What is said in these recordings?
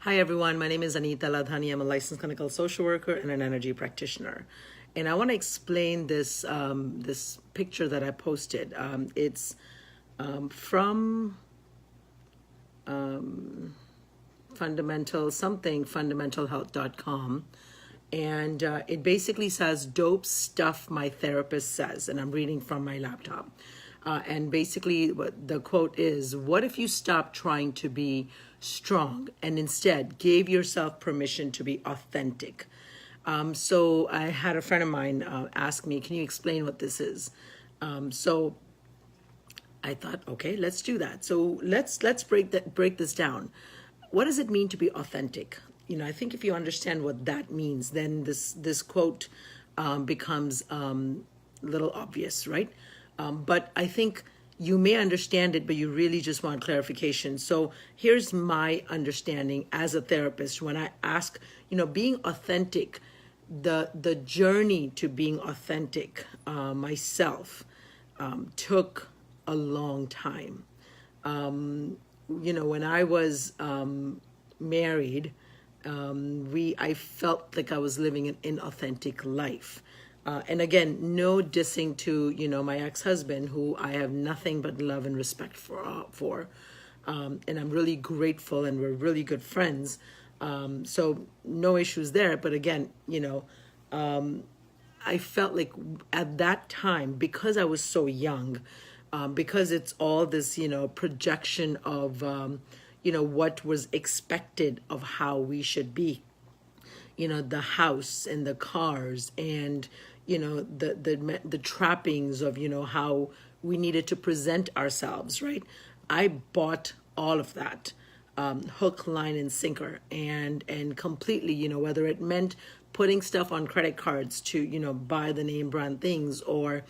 Hi everyone, my name is Anita Ladhani. I'm a licensed clinical social worker and an energy practitioner. And I want to explain this picture that I posted. It's from fundamentalhealth.com. And it basically says, dope stuff my therapist says. And I'm reading from my laptop. And basically, what the quote is, what if you stopped trying to be strong and instead gave yourself permission to be authentic? So I had a friend of mine ask me, can you explain what this is? So I thought, okay, let's do that. So let's break this down. What does it mean to be authentic? I think if you understand what that means, then this quote becomes a little obvious, right? But I think you may understand it, but you really just want clarification. So here's my understanding as a therapist. When I ask, being authentic, the journey to being authentic myself took a long time. When I was married, I felt like I was living an inauthentic life. And again, no dissing to, my ex-husband, who I have nothing but love and respect for. And I'm really grateful, and we're really good friends. So no issues there. But again, I felt like at that time, because I was so young, because it's all this, projection of, what was expected of how we should be. The house and the cars and, the trappings of, how we needed to present ourselves, right? I bought all of that, hook, line, and sinker, and completely, whether it meant putting stuff on credit cards to, buy the name brand things, or,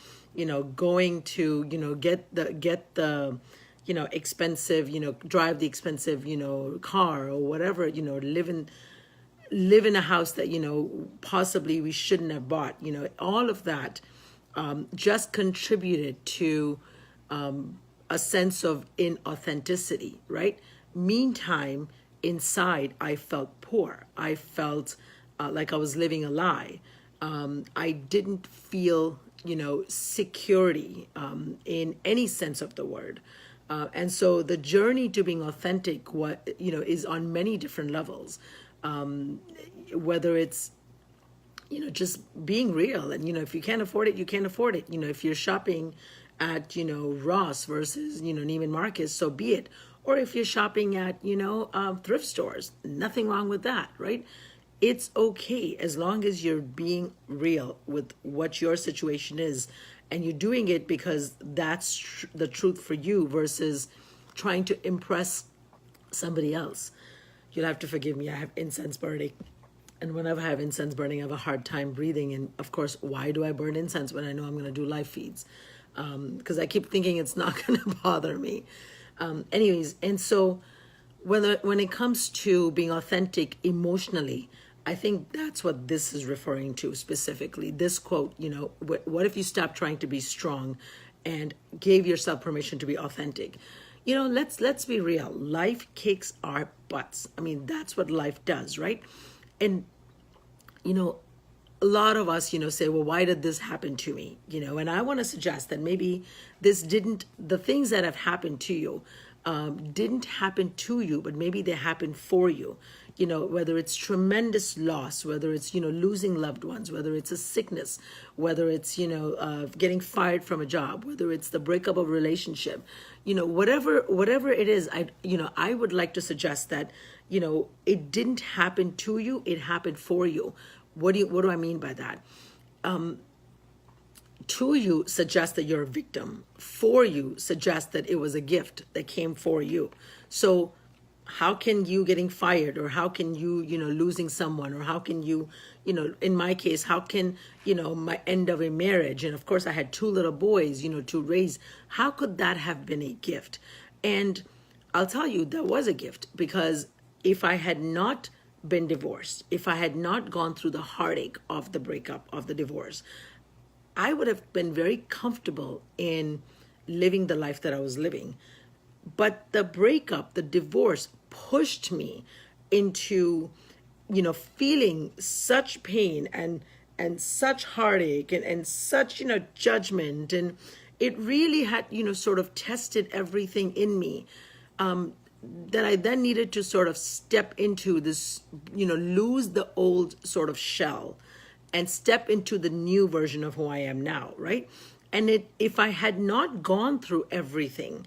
going to, get the expensive, drive the expensive, car or whatever, live in a house that, possibly we shouldn't have bought. All of that just contributed to a sense of inauthenticity, right? Meantime, inside, I felt poor. I felt like I was living a lie. I didn't feel, security in any sense of the word. And so the journey to being authentic, is on many different levels. Whether it's, just being real, and, if you can't afford it, you can't afford it. If you're shopping at, Ross versus, Neiman Marcus, so be it. Or if you're shopping at, thrift stores, nothing wrong with that, right? It's okay as long as you're being real with what your situation is, and you're doing it because that's the truth for you versus trying to impress somebody else. You'll have to forgive me. I have incense burning. And whenever I have incense burning, I have a hard time breathing. And of course, why do I burn incense when I know I'm going to do live feeds? Because I keep thinking it's not going to bother me. Anyways, and so when it comes to being authentic emotionally, I think that's what this is referring to specifically. This quote, what if you stopped trying to be strong and gave yourself permission to be authentic? Let's be real. Life kicks our butts. I mean, that's what life does, right? And, a lot of us, say, well, why did this happen to me? And I want to suggest that maybe the things that have happened to you didn't happen to you, but maybe they happened for you. Whether it's tremendous loss, whether it's, losing loved ones, whether it's a sickness, whether it's, getting fired from a job, whether it's the breakup of a relationship, whatever it is, I would like to suggest that, it didn't happen to you, it happened for you. What do I mean by that? To you suggests that you're a victim. For you suggests that it was a gift that came for you. So how can you getting fired, or how can you, losing someone, or how can you, in my case, how can, my end of a marriage, and of course I had two little boys, to raise, how could that have been a gift? And I'll tell you, that was a gift, because if I had not been divorced, if I had not gone through the heartache of the breakup, of the divorce, I would have been very comfortable in living the life that I was living. But the breakup, the divorce, pushed me into, feeling such pain and such heartache and such, judgment. And it really had, sort of tested everything in me. That I then needed to sort of step into this, lose the old sort of shell and step into the new version of who I am now, right? And if I had not gone through everything,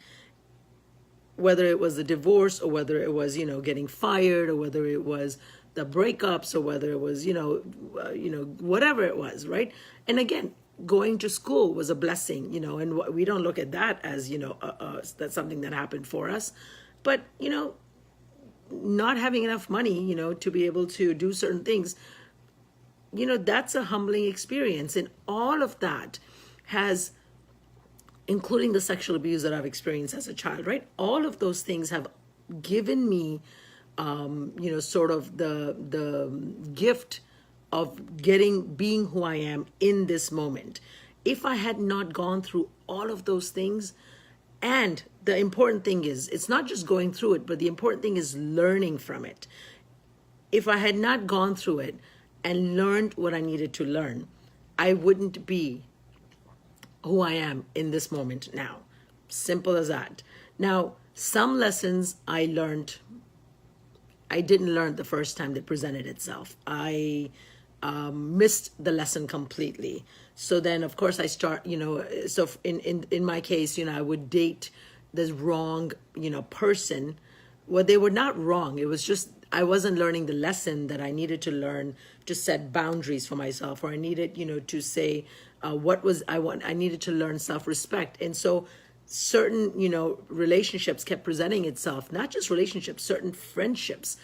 whether it was a divorce or whether it was, getting fired, or whether it was the breakups, or whether it was, whatever it was, right? And again, going to school was a blessing, and we don't look at that as, that's something that happened for us. But, not having enough money, to be able to do certain things, that's a humbling experience. And all of that has, including the sexual abuse that I've experienced as a child, right? All of those things have given me, sort of the gift of being who I am in this moment. If I had not gone through all of those things, and the important thing is, it's not just going through it, but the important thing is learning from it. If I had not gone through it and learned what I needed to learn, I wouldn't be who I am in this moment now. Simple as that. Now, some lessons I didn't learn the first time that presented itself. I missed the lesson completely. So then, of course, I start, so in my case, I would date this wrong, person. Well, they were not wrong. It was just, I wasn't learning the lesson that I needed to learn to set boundaries for myself, or I needed, to say I needed to learn self-respect. And so certain, relationships kept presenting itself, not just relationships, certain friendships,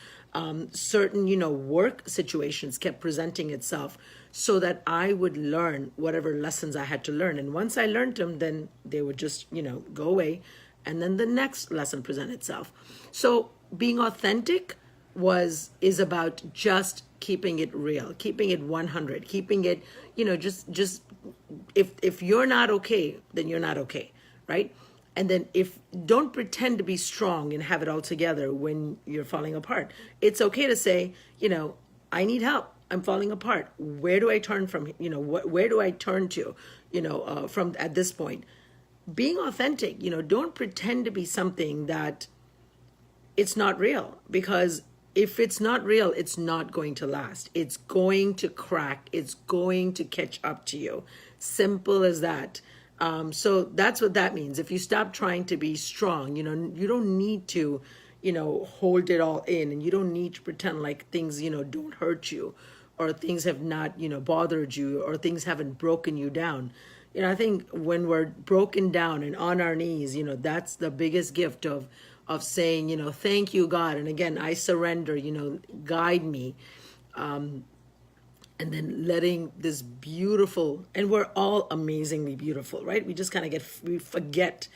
certain, work situations kept presenting itself, so that I would learn whatever lessons I had to learn. And once I learned them, then they would just, go away. And then the next lesson present itself. So being authentic is about just keeping it real, keeping it 100, keeping it, just if you're not okay, then you're not okay, right? And then don't pretend to be strong and have it all together when you're falling apart. It's okay to say, I need help. I'm falling apart. Where do I turn from? Where do I turn to? From at this point, being authentic. Don't pretend to be something that it's not real, because if it's not real, it's not going to last. It's going to crack. It's going to catch up to you. Simple as that. So that's what that means. If you stop trying to be strong, you don't need to, hold it all in, and you don't need to pretend like things, don't hurt you, or things have not, bothered you, or things haven't broken you down. I think when we're broken down and on our knees, that's the biggest gift of saying, thank you, God. And again, I surrender, guide me. And then letting this beautiful, and we're all amazingly beautiful, right? We just kind of we forget,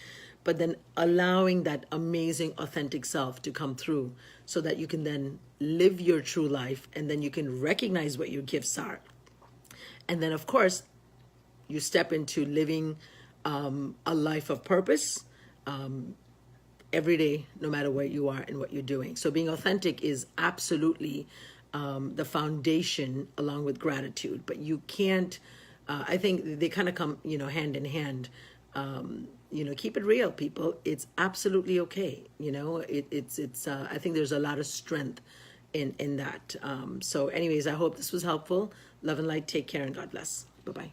but then allowing that amazing, authentic self to come through, so that you can then live your true life, and then you can recognize what your gifts are. And then, of course, you step into living a life of purpose every day, no matter where you are and what you're doing. So being authentic is absolutely the foundation, along with gratitude. But you can't, I think they kind of come, hand in hand. Keep it real, people. It's absolutely okay. It's I think there's a lot of strength in that. So anyways, I hope this was helpful. Love and light. Take care, and God bless. Bye-bye.